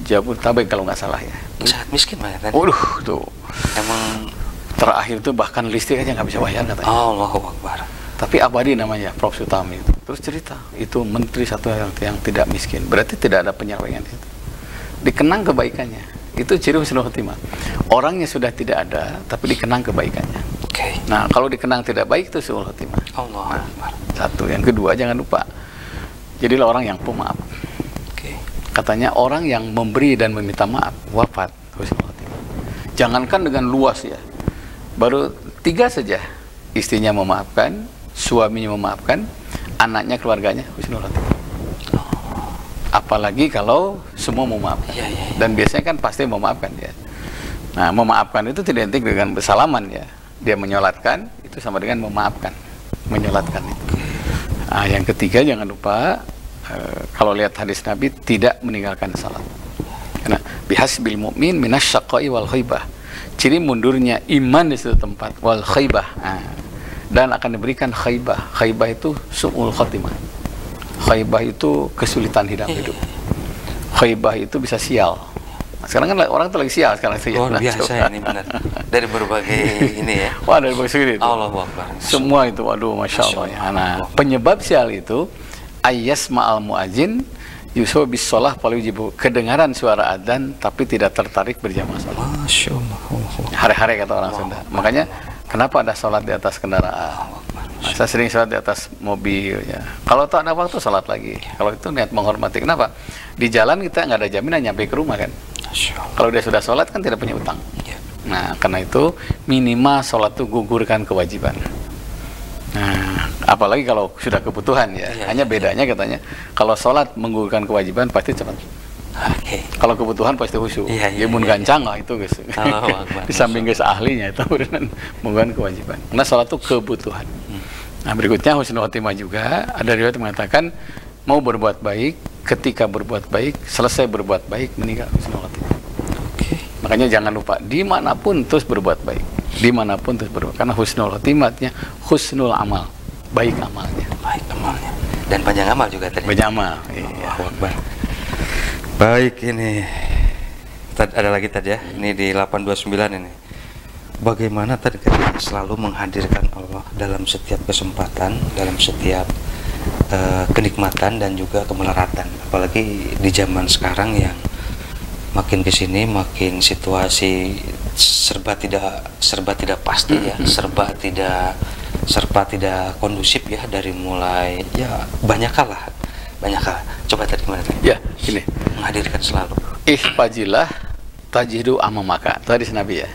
Jabodetabek kalau nggak salah ya. Sangat miskin banget tadi. Waduh tuh. Emang terakhir tuh bahkan listrik aja nggak bisa bayar katanya. Allahu Akbar. Tapi abadi namanya Prof Sutami itu. Terus cerita, itu menteri satu yang tidak miskin. Berarti tidak ada penyelewengan itu. Dikenang kebaikannya. Itu ciri husnul khotimah. Orangnya sudah tidak ada, tapi dikenang kebaikannya. Nah kalau dikenang tidak baik itu husnul khotimah. Allah Akbar. Satu. Yang kedua, jangan lupa, jadilah orang yang pemaaf. Katanya orang yang memberi dan meminta maaf wafat husnul khotimah. Jangankan dengan luas ya, baru 3 saja, istrinya memaafkan, suaminya memaafkan, anaknya, keluarganya husnul khotimah. apalagi kalau semua memaafkan. Dan biasanya kan pasti memaafkan ya. Nah, memaafkan itu tidak identik dengan bersalaman ya. Dia menyolatkan itu sama dengan memaafkan, menyolatkan itu. Nah, yang ketiga jangan lupa kalau lihat hadis Nabi tidak meninggalkan salat. Karena bihasbil mu'min minasyaqai wal khaybah. Ciri mundurnya iman di suatu tempat wal khaybah. Dan akan diberikan khaybah. Khaybah itu su'ul khatimah. Khaybah itu kesulitan hidup. Khaybah itu bisa sial. Nah, sekarang kan orang tuh lagi sial sekarang sih. Luar biasa ini benar. Dari berbagai ini ya. Wah, dari berbagai segi itu. Allahu Akbar. Semua itu, waduh, masya Allah ya. Nah, penyebab sial itu ayas ma'al muadzin yusuf bis sholah palujibu, kedengaran suara adzan tapi tidak tertarik berjamaah sholat. Masya Allah. Hari-hari kata orang Sunda. Makanya kenapa ada sholat di atas kendaraan? Nah, saya sering sholat di atas mobil ya. Kalau tak ada waktu sholat lagi. Kalau itu niat menghormati. Kenapa? Di jalan kita nggak ada jaminan nyampe ke rumah kan. Kalau dia sudah sholat kan tidak punya utang. Nah, karena itu minimal sholat itu gugurkan kewajiban. Nah, apalagi kalau sudah kebutuhan ya. Hanya bedanya katanya kalau sholat menggugurkan kewajiban pasti cepat. Kalau kebutuhan pasti khusyuk. Dia mun gancang lah itu guys. Di samping guys ahlinya itu menggugurkan kewajiban. Karena sholat itu kebutuhan. Nah, berikutnya husnul khotimah juga. Ada riwayat mengatakan mau berbuat baik, ketika berbuat baik, selesai berbuat baik, meninggal husnul khotimah. Makanya jangan lupa dimanapun terus berbuat baik, dimanapun terus berbuat, karena husnul khotimahnya husnul amal, baik amalnya, dan panjang amal juga tadi. Panjang amal. Iya. Baik, ini ada lagi tadi ya. Ini di 829 ini. Bagaimana tadi kita selalu menghadirkan Allah dalam setiap kesempatan, dalam setiap kenikmatan dan juga kemelaratan, apalagi di zaman sekarang yang makin kesini makin situasi serba tidak pasti ya, serba tidak kondusif ya, dari mulai ya banyak hal. Coba tadi gimana tadi? Ya, gini. Menghadirkan selalu. Ihfajilah tajidu amamaka. Tadi Nabi ya.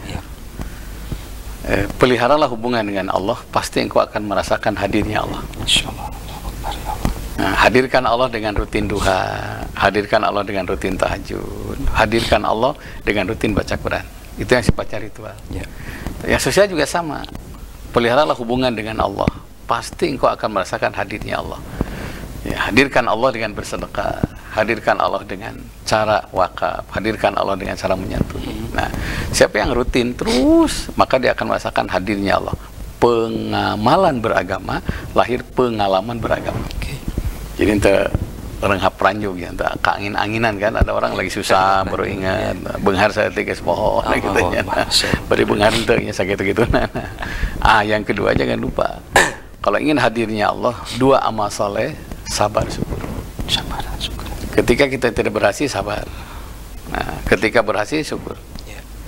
Peliharalah hubungan dengan Allah, pasti engkau akan merasakan hadirnya Allah. Insyaallah. Nah, hadirkan Allah dengan rutin duha, hadirkan Allah dengan rutin tahajud, hadirkan Allah dengan rutin baca Quran. Itu yang sifatnya ritual. Yang sosial juga sama. Peliharalah hubungan dengan Allah, pasti engkau akan merasakan hadirnya Allah. Ya, hadirkan Allah dengan bersedekah, hadirkan Allah dengan cara wakaf, hadirkan Allah dengan cara menyantuni. Nah, siapa yang rutin terus, maka dia akan merasakan hadirnya Allah. Pengamalan beragama, lahir pengalaman beragama. Jadi ente renghap ranjung ya, ente keangin-anginan kan, ada orang lagi susah baru ingat benghar saya tiga pohon gitu ya. Beri benghar ente sakit gitu. Yang kedua jangan lupa kalau ingin hadirnya Allah, dua amal soleh, sabar syukur. Ketika kita tidak berhasil, sabar. Nah, ketika berhasil, syukur.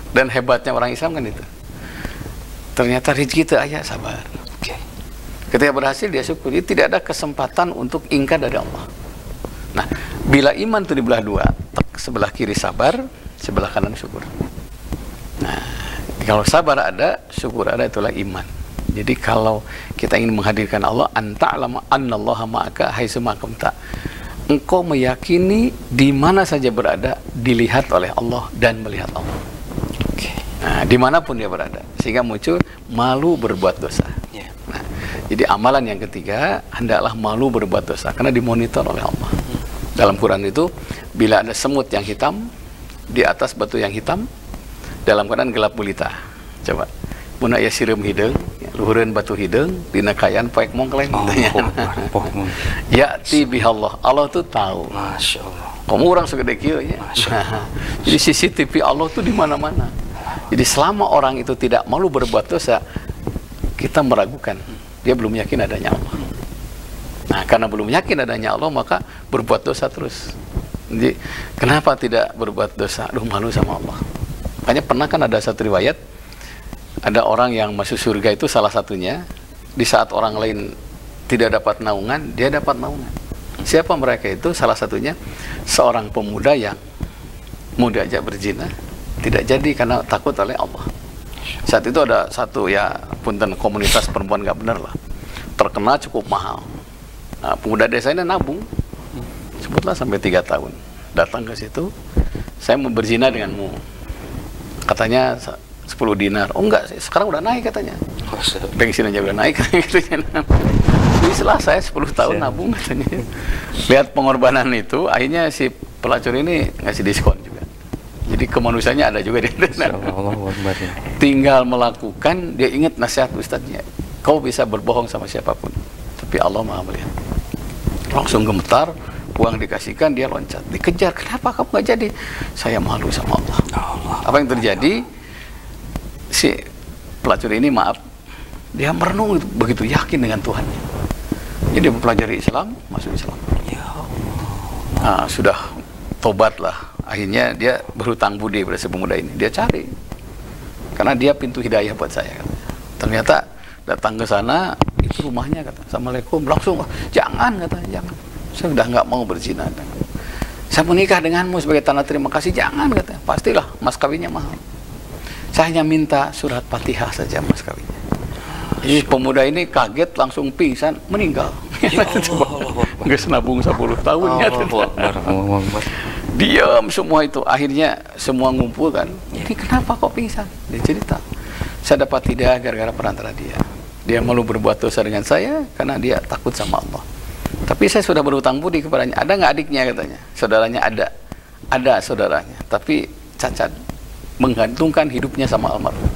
Dan hebatnya orang Islam kan itu. Ternyata rezeki itu ayah, sabar. Ketika berhasil dia syukur. Jadi tidak ada kesempatan untuk ingkar dari Allah. Nah, bila iman itu dibelah dua, sebelah kiri sabar, sebelah kanan syukur. Nah, kalau sabar ada, syukur ada, itulah iman. Jadi kalau kita ingin menghadirkan Allah, anta'lama annallaha ma'aka haitsu ma kunta. Engkau meyakini di mana saja berada, dilihat oleh Allah dan melihat Allah. Nah, dimanapun dia berada, sehingga muncul malu berbuat dosa. Nah, jadi amalan yang ketiga, hendaklah malu berbuat dosa, karena dimonitor oleh Allah. Dalam Quran itu, bila ada semut yang hitam di atas batu yang hitam, dalam keadaan gelap gulita. Coba, mun aya sireum hideung, luhureun batu hideung, dina kayan poek mongkleng katanya. Ya'ti bihallah, Allah tuh tahu. Masya Allah. Kamu orang segede kieu ya. Jadi CCTV Allah tuh di mana-mana. Jadi selama orang itu tidak malu berbuat dosa, kita meragukan dia belum yakin adanya Allah. Nah, karena belum yakin adanya Allah, maka berbuat dosa terus. Jadi kenapa tidak berbuat dosa? Aduh, malu sama Allah. Makanya pernah kan ada satu riwayat, ada orang yang masuk surga itu salah satunya, di saat orang lain tidak dapat naungan, dia dapat naungan. Siapa mereka itu? Salah satunya seorang pemuda yang mau diajak berzina, tidak jadi karena takut oleh Allah. Saat itu ada satu ya punten komunitas perempuan nggak benar lah, terkenal cukup mahal. Nah, pemuda desa ini nabung Sebutlah sampai 3 tahun. Datang ke situ, saya mau berzina denganmu. Katanya 10 dinar. Oh enggak, sekarang udah naik katanya. Bensin aja udah naik katanya. Jadi setelah saya 10 tahun nabung katanya. Lihat pengorbanan itu, akhirnya si pelacur ini ngasih diskon juga. Jadi kemanusiaannya ada juga di sana. Tinggal melakukan, dia ingat nasihat ustadznya. Kau bisa berbohong sama siapapun, tapi Allah Maha melihat. Langsung gemetar, uang dikasihkan, dia loncat. Dikejar, kenapa kamu nggak jadi? Saya malu sama Allah. Apa yang terjadi? Si pelacur ini, maaf, dia merenung begitu yakin dengan Tuhannya. Jadi dia mempelajari Islam, masuk Islam. Nah, sudah tobat lah. Akhirnya dia berhutang budi pada si pemuda ini. Dia cari, karena dia pintu hidayah buat saya. Ternyata datang ke sana, itu rumahnya, kata, Assalamualaikum, langsung, jangan, kata, jangan. Saya sudah nggak mau berzina. Saya menikah denganmu sebagai tanda terima kasih, jangan, kata. Pastilah mas kawinnya mahal. Saya hanya minta surat Fatihah saja mas kawinnya. Jadi pemuda ini kaget, langsung pingsan, meninggal. Ya Allah, nggak senabung 10 tahunnya. Diam semua itu. Akhirnya semua ngumpul kan. Ini kenapa kok pingsan? Dia cerita. Saya dapat hidayah gara-gara perantara dia. Dia malu berbuat dosa dengan saya karena dia takut sama Allah. Tapi saya sudah berhutang budi kepadanya. Ada nggak adiknya katanya? Saudaranya ada. Ada saudaranya. Tapi cacat. Menggantungkan hidupnya sama almarhum.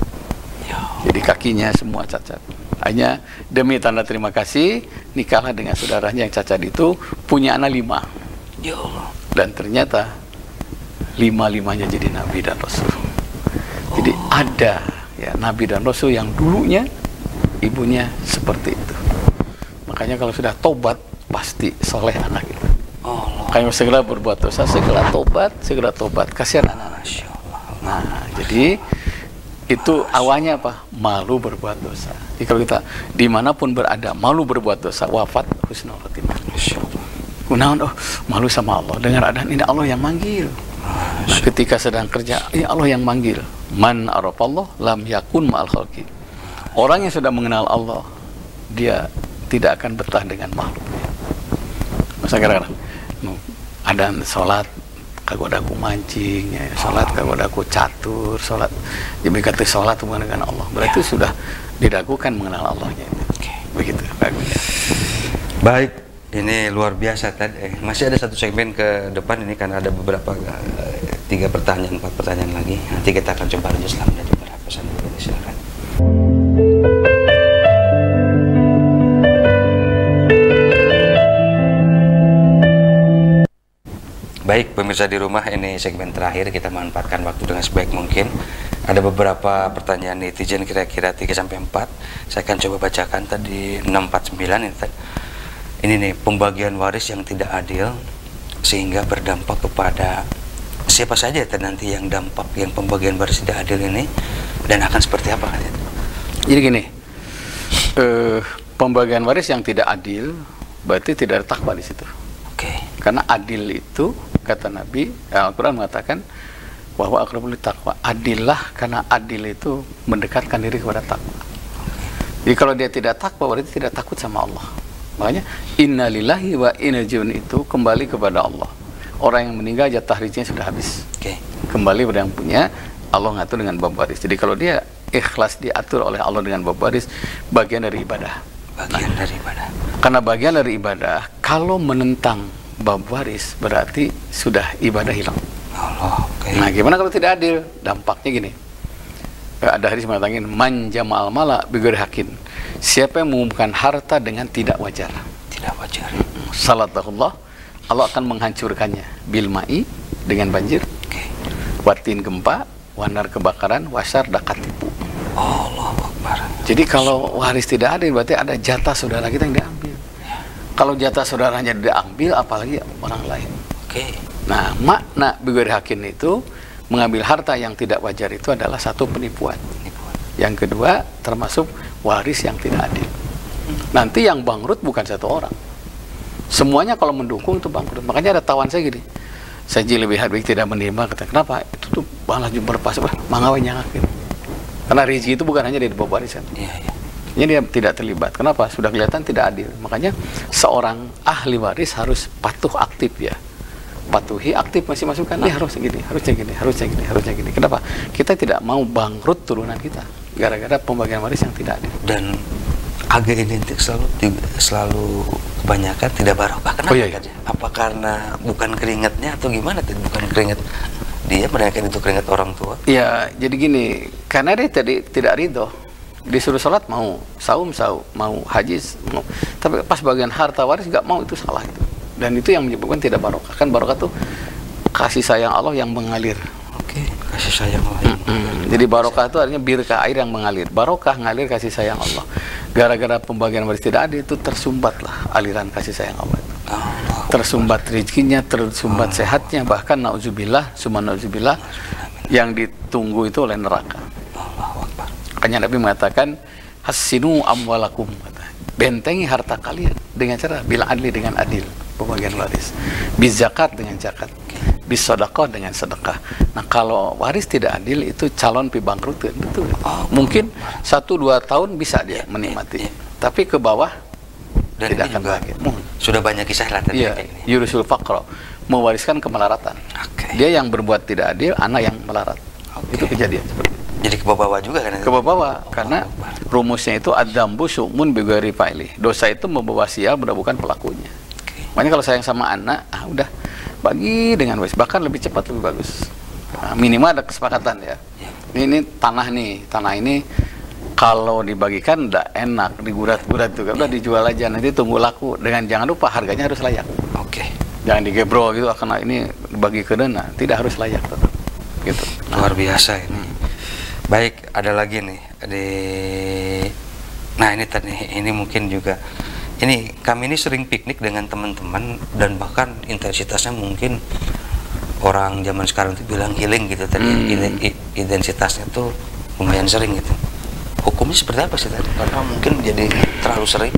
Jadi kakinya semua cacat. Hanya demi tanda terima kasih, nikahlah dengan saudaranya yang cacat itu, punya anak 5. Ya Allah. Dan ternyata 5-5-nya jadi Nabi dan Rasul. Jadi ada ya Nabi dan Rasul yang dulunya ibunya seperti itu. Makanya kalau sudah tobat pasti soleh anak itu. Makanya segera berbuat dosa, segera tobat, kasihan anak-anak. Nah, jadi itu awalnya apa? Malu berbuat dosa. Jadi kalau kita dimanapun berada, malu berbuat dosa, wafat husnul khotimah. Kunaon, oh, malu sama Allah. Dengar adhan, ini Allah yang manggil. Nah, ketika sedang kerja, ini Allah yang manggil. Man arafallah lam yakun ma'al khalqi. Orang yang sudah mengenal Allah, dia tidak akan betah dengan makhluknya. Masa kadang-kadang adhan sholat, kagak ada aku mancing, ya, sholat kagak ada aku catur, sholat jadi kata sholat hubungan dengan Allah, berarti sudah diragukan mengenal Allahnya. Begitu. Baik, ini luar biasa tadi. Masih ada satu segmen ke depan ini karena ada beberapa 3 pertanyaan, 4 pertanyaan lagi. Nanti kita akan coba lanjut setelah menjadi beberapa pesan dulu. Silakan. Baik, pemirsa di rumah, ini segmen terakhir, kita manfaatkan waktu dengan sebaik mungkin. Ada beberapa pertanyaan netizen kira-kira 3-4. Saya akan coba bacakan tadi 649 ini. Ini nih, pembagian waris yang tidak adil sehingga berdampak kepada siapa saja nanti yang dampak yang pembagian waris tidak adil ini, dan akan seperti apa kan? Jadi gini, pembagian waris yang tidak adil berarti tidak ada takwa di situ. Karena adil itu, kata Nabi, Al-Quran mengatakan bahwa aqrabul taqwa, adillah, karena adil itu mendekatkan diri kepada takwa. Jadi kalau dia tidak takwa berarti tidak takut sama Allah. Makanya innalillahi wa inna ilaihi itu kembali kepada Allah. Orang yang meninggal jatah rezekinya sudah habis. Kembali pada yang punya, Allah ngatur dengan bab waris. Jadi kalau dia ikhlas diatur oleh Allah dengan bab waris, bagian dari ibadah. Dari ibadah. Karena bagian dari ibadah, kalau menentang bab waris berarti sudah ibadah hilang. Nah, gimana kalau tidak adil? Dampaknya gini. Ada hadis mengatakan man jama'al mala bighairi haqqin. Siapa yang mengumpulkan harta dengan tidak wajar. Tidak wajar. Salatullah, Allah akan menghancurkannya bil ma'i, dengan banjir. Watin gempa, wanar kebakaran, wasar dakat tipu. Allahu Akbar. Jadi kalau waris tidak adil berarti ada jatah saudara kita yang diambil. Kalau jatah saudaranya diambil, apalagi orang lain. Nah, makna bighairi haqqin itu mengambil harta yang tidak wajar itu adalah satu penipuan. Yang kedua termasuk waris yang tidak adil. Nanti yang bangkrut bukan satu orang. Semuanya kalau mendukung itu bangkrut. Makanya ada tawan saya gini. Saya lebih baik tidak menerima, kata kenapa? Itu tuh malah berpas, mangawe nyangakin. Karena rezeki itu bukan hanya dari bab warisan. Jadi dia tidak terlibat. Kenapa? Sudah kelihatan tidak adil. Makanya seorang ahli waris harus patuh aktif ya. Patuhi aktif masing-masing kan, ini harusnya gini, harusnya gini, harusnya gini, harusnya gini. Kenapa? Kita tidak mau bangkrut turunan kita gara-gara pembagian waris yang tidak adil. Dan agak identik selalu kebanyakan tidak barokah. Kenapa? Oh, iya. Apa karena bukan keringatnya atau gimana? Bukan keringat dia, melainkan itu keringat orang tua. Ya, jadi gini, karena dia tadi tidak ridho. Disuruh sholat mau, saum mau, haji mau. Tapi pas bagian harta waris nggak mau, itu salah itu. Dan itu yang menyebabkan tidak barokah. Kan barokah tuh kasih sayang Allah yang mengalir. Oke, kasih sayang Allah. Jadi barokah itu artinya birka, air yang mengalir. Barokah ngalir kasih sayang Allah. Gara-gara pembagian waris tidak adil itu tersumbatlah aliran kasih sayang Allah itu. Tersumbat rezekinya, tersumbat sehatnya, bahkan nauzubillah, summa nauzubillah, yang ditunggu itu oleh neraka. Makanya Nabi mengatakan hasinu amwalakum, bentengi harta kalian dengan cara bil adli, dengan adil pembagian waris, bis zakat dengan zakat, bis sedekah dengan sedekah. Nah kalau waris tidak adil itu calon pibangkrut, betul. Mungkin 1-2 tahun bisa dia menikmati, tapi ke bawah dan tidak akan bahagia. Sudah banyak kisah lah tadi. Iya, yurusul faqra, mewariskan kemelaratan. Dia yang berbuat tidak adil, anak yang melarat. Itu kejadian seperti itu. Jadi ke bawah juga kan? Ke bawah, karena rumusnya itu adzambu syu'mun bighairi fa'ili. Dosa itu membawa sial, bukan pelakunya. Makanya kalau sayang sama anak, udah bagi dengan waris, bahkan lebih cepat lebih bagus. Nah, minimal ada kesepakatan ya. Ini tanah nih, tanah ini kalau dibagikan udah enak, digurat-gurat tuh, udah dijual aja, nanti tunggu laku. Dengan jangan lupa harganya harus layak. Jangan digebro gitu, karena ini dibagi ke dana, tidak harus layak tetap. Gitu. Luar biasa ini. Baik, ada lagi nih. Nah ini tadi, ini mungkin juga. Ini kami ini sering piknik dengan teman-teman dan bahkan intensitasnya mungkin orang zaman sekarang itu bilang healing gitu tadi. Intensitasnya tuh lumayan sering gitu. Hukumnya seperti apa sih tadi? Karena mungkin jadi terlalu sering.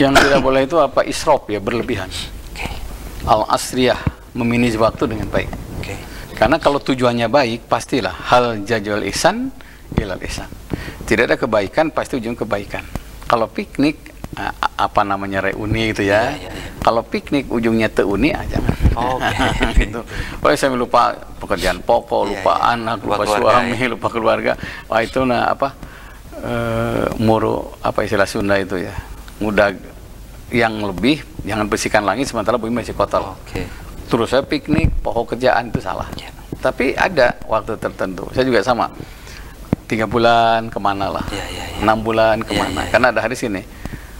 Yang tidak boleh itu apa? Israf ya, berlebihan. Al-asriyah, memanage waktu dengan baik. Karena kalau tujuannya baik, pastilah hal jajal ihsan ilal ihsan. Tidak ada kebaikan, pasti ujung kebaikan. Kalau piknik, apa namanya, reuni gitu ya. Kalau piknik ujungnya teuni, jangan. Gitu. Oleh saya lupa pekerjaan pokok, lupa anak, lupa suami, lupa keluarga. Wah itu muru, apa istilah Sunda itu ya. Mudah yang lebih, jangan bersihkan langit sementara bumi masih kotor. Terus saya piknik, pokok kerjaan itu salah. Tapi ada waktu tertentu. Saya juga sama. 3 bulan kemana lah, 6 bulan kemana. Karena ada hadis ini,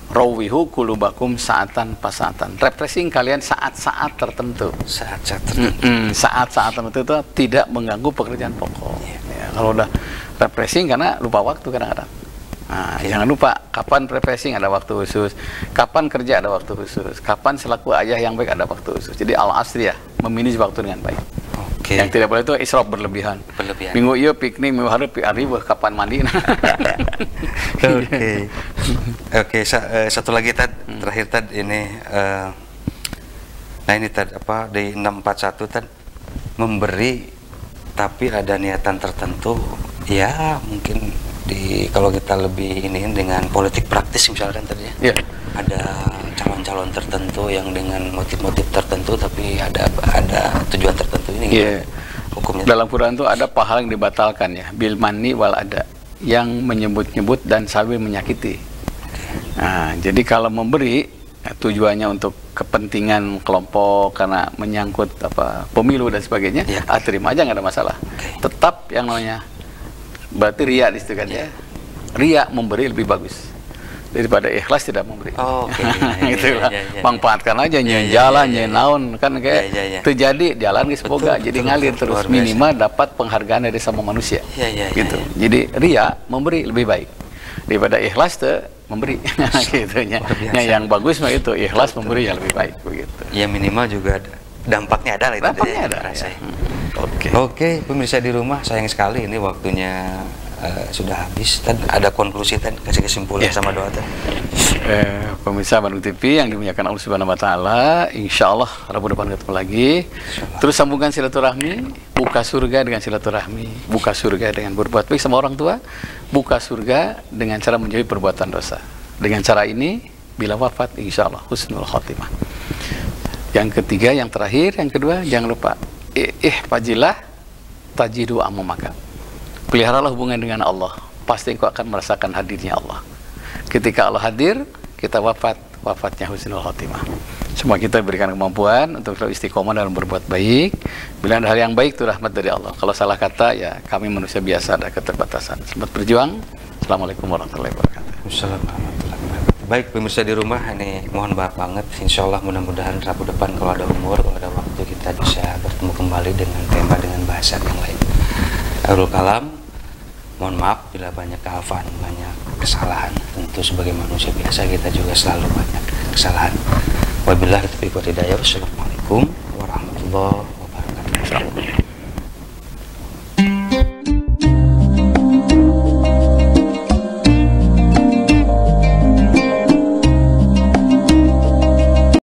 rawihu kulubakum saatan pasatan. Refreshing kalian saat-saat tertentu. Saat-saat tertentu itu tidak mengganggu pekerjaan pokok. Kalau udah refreshing, karena lupa waktu kadang-kadang. Nah, jangan lupa kapan refreshing ada waktu khusus, kapan kerja ada waktu khusus, kapan selaku ayah yang baik ada waktu khusus. Jadi al-asriyah, memanage waktu dengan baik. Yang tidak boleh itu israf, berlebihan. Minggu iya piknik, minggu hari kapan mandi. Satu lagi terakhir ini nah ini apa di 641 memberi tapi ada niatan tertentu ya, mungkin kalau kita lebih ini dengan politik praktis misalkan tadi ya. Ada calon-calon tertentu yang dengan motif-motif tertentu tapi ada tujuan tertentu ini hukumnya. Dalam Quran itu ada pahala yang dibatalkan ya, bil manni wal ada, yang menyebut-nyebut dan sambil menyakiti. Nah, jadi kalau memberi tujuannya untuk kepentingan kelompok karena menyangkut pemilu dan sebagainya, terima aja, nggak ada masalah. Tetap yang namanya berarti riya di situ kan ya. Riya memberi lebih bagus daripada ikhlas tidak memberi. Itulah, manfaatkan aja jalan naon kan kayak terjadi jalan geus boga, jadi ngalir terus, minimal dapat penghargaan dari sama manusia. Gitu. Jadi riya memberi lebih baik daripada ikhlas memberi. Gitunya. Yang bagus mah itu ikhlas memberi yang lebih baik begitu. Ya minimal juga dampaknya ada lah itu. Dampaknya ada. Oke, pemirsa di rumah, sayang sekali ini waktunya sudah habis. Dan ada konklusi dan kasih kesimpulan sama doa tadi. Pemirsa Bandung TV yang dimuliakan Allah Subhanahu wa taala, insyaallah Rabu depan ketemu lagi. Terus sambungkan silaturahmi, buka surga dengan silaturahmi, buka surga dengan berbuat baik sama orang tua, buka surga dengan cara menjauhi perbuatan dosa. Dengan cara ini bila wafat insyaallah husnul khotimah. Yang ketiga, yang terakhir, yang kedua, jangan lupa ihfazilah tajidu amamaka. Peliharalah hubungan dengan Allah, pasti engkau akan merasakan hadirnya Allah. Ketika Allah hadir, kita wafatnya husnul khotimah. Semua kita berikan kemampuan untuk selalu istiqomah dalam berbuat baik. Bila ada hal yang baik, itu rahmat dari Allah. Kalau salah kata, ya kami manusia biasa, ada keterbatasan. Selamat berjuang. Assalamualaikum warahmatullahi wabarakatuh. Assalamualaikum warahmatullahi wabarakatuh. Baik pemirsa di rumah, ini mohon maaf banget. Insya Allah mudah-mudahan Rabu depan kalau ada umur, kalau ada waktu, kita bisa bertemu kembali dengan tema, dengan bahasan yang lain. Akhirul kalam, mohon maaf bila banyak kealfaan, banyak kesalahan. Tentu sebagai manusia biasa kita juga selalu banyak kesalahan. Wabillahi taufiq wal hidayah. Wassalamualaikum warahmatullahi wabarakatuh.